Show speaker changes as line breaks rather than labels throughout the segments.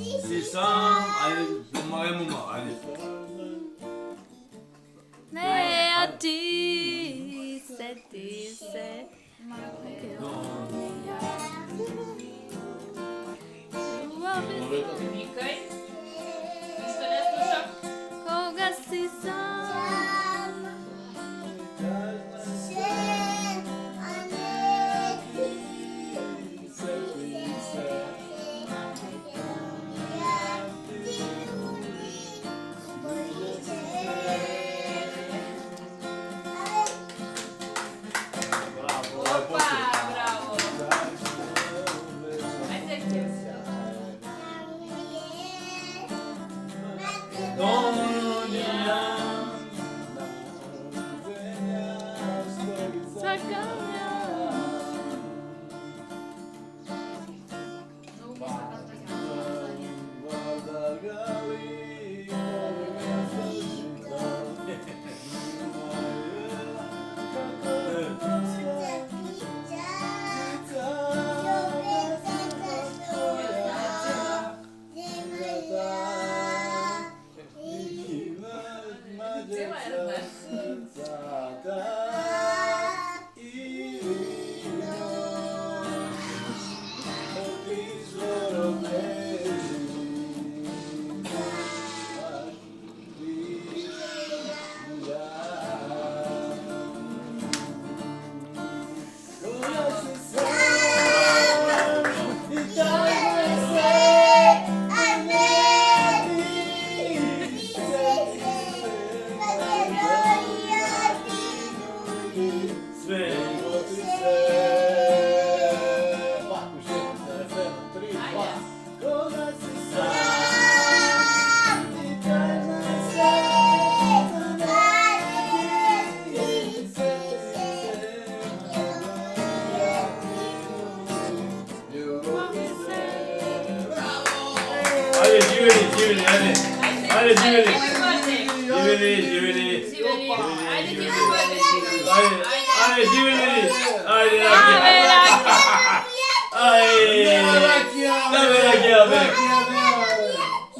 си сам, ајде, помагай мума, ајде.
Не, а ти се.
Викај. Ништо не слушам.
Кога си сам.
Опа, браво. Ајде ќе.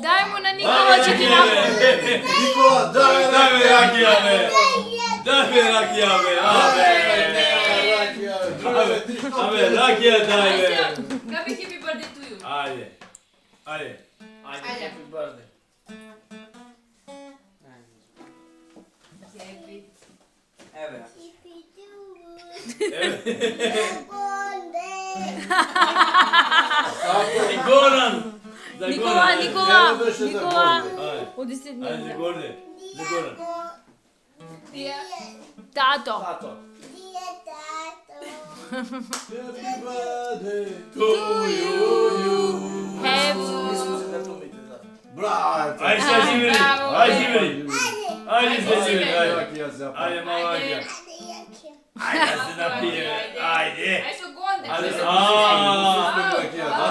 Дај му на Никола че ти направи.
Никола, дај ме ракија, бе. Дај ме ракија, бе. Абе, ракија дај, бе.
Happy birthday to you.
Ајде. Ајде.
Happy birthday.
Happy.
Еве.
Горан.
Никола. Оди се
Ајде, за Горде. За Горан.
Тато.
Тато.
Happy birthday to you. Брат. Ајде, сега живели. Ајде, живели. Ајде, сега живели. Ајде, мала ракија. Ајде, да се напије. Ајде.
Ајде со гонде.
А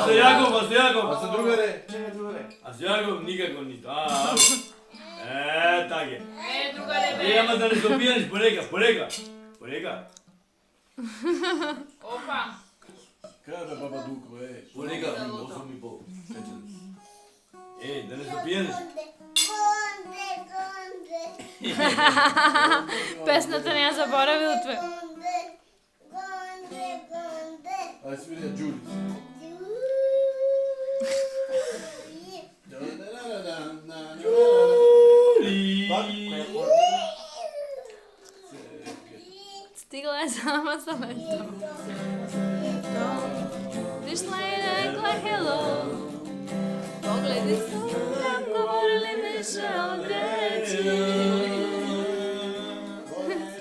со Јаков.
А со другаре?
А со Јаков никако ништо. Таке.
Другаре бе.
Ама да не се опијанеш, полека.
Опа.
Кај бе баба Дуко,
Полека, 8,5. Да не се опијанеш.
Песната не ја заборавил тве.
Ај свири ја Джулис.
Стигла е сама со лето. Пришла и рекла hello. Погледи се, говорили ми ще отречи.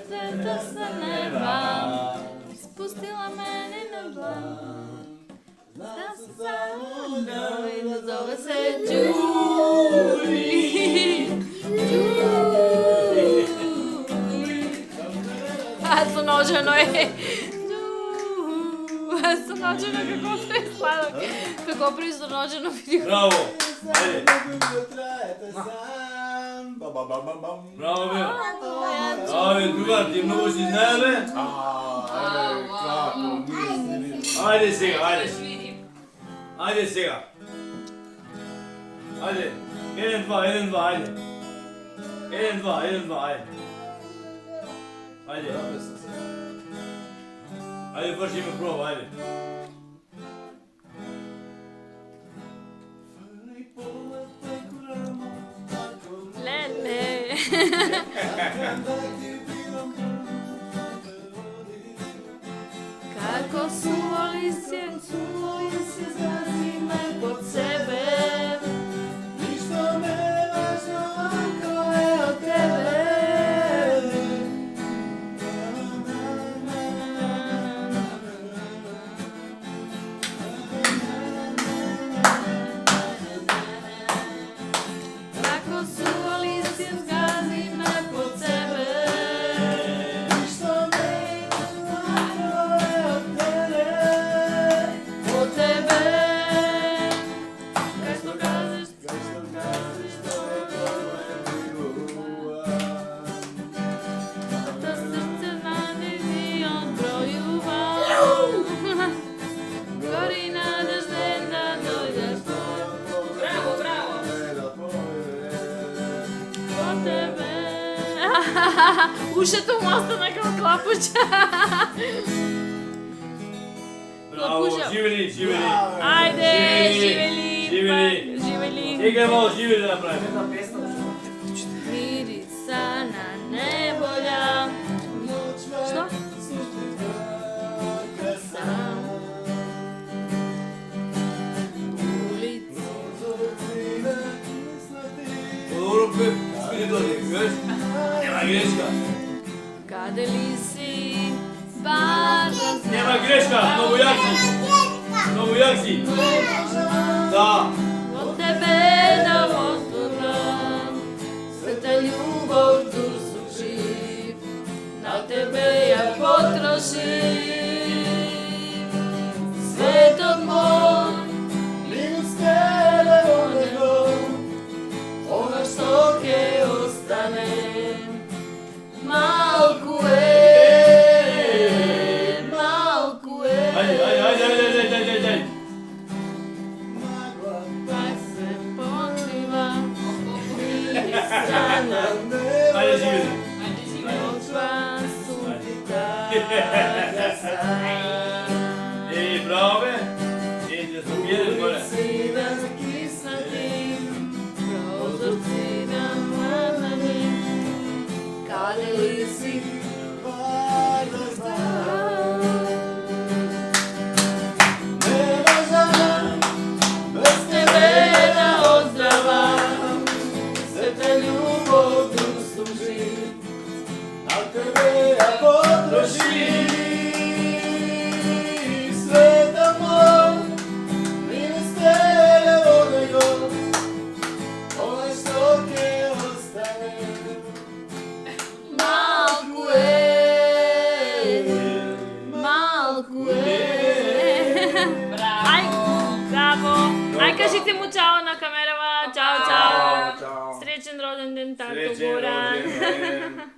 Света sa neba spustila mene na dlan. Zna se samo njoj da zove se Julie. Со ножено е. Со ножено како пресладок. Како присоножено видео.
Браво. Ајде. Браво, бе. Другар, ти многу си знае, бе. Ајде сега, ајде. Ајде сега. Ajde. 1, 2, 1, 2, ajde. 1, 2, 1, 2, ajde. Ajde. Ajde, baš ima proba, ajde.
Lele. Kako suvoli se zgazi me pod sebe. Ništa ne važno ako je od tebe. Kako suvoli se zgazi me pod sebe. Ništa ne važno ako je od tebe. Od tebe. Kaj što kažeš? To srce znade milion brojeva. Gori nadežde da dođeš
Bravo, bravo.
od tebe. Ушето му остана како клапуча.
Bravo, živeli, živeli.
Ајде,
Живели,
живели,
живели.
живели.
Сега malo živeli da napravim.
Една песна.
Мириса на небоља. Што? Сам. Улици.
Dobro, spini dođe, vidiš? Nema greška.
Каде ли си? База
Nema greška, mnogo jak si. Mnogo jak si. Da.
Od tebe da otvoram, sveta ljubav tu sužim, na tebe ja potrošim. Svetog moj, milost tebe onego, ono što ke ostane, malku malku
Ajde, ajde, ajde, ajde, ajde, ajde, ajde.
Pak se pokriva mirisa na
Ajde, živeli.
Ajde, živeli.
noćva sunca gasa.
Ej, bravo be. Ej, da smo pjeli gore.
Ulici na kisnatim, prozorci na mladanim, kade li si važno znam. Nema žana, bez tebe da ozdravam, sveta ljubav tu služim, a tebe ja potrošim. Sveta moj, milost tebe onego, onaj što ke ostane, malku malku Aj, bravo. Aj, кажите му чао на камерава. Чао, чао.
Чао.
Среќен роден ден, татко
Srećen
Горан.
rođendan.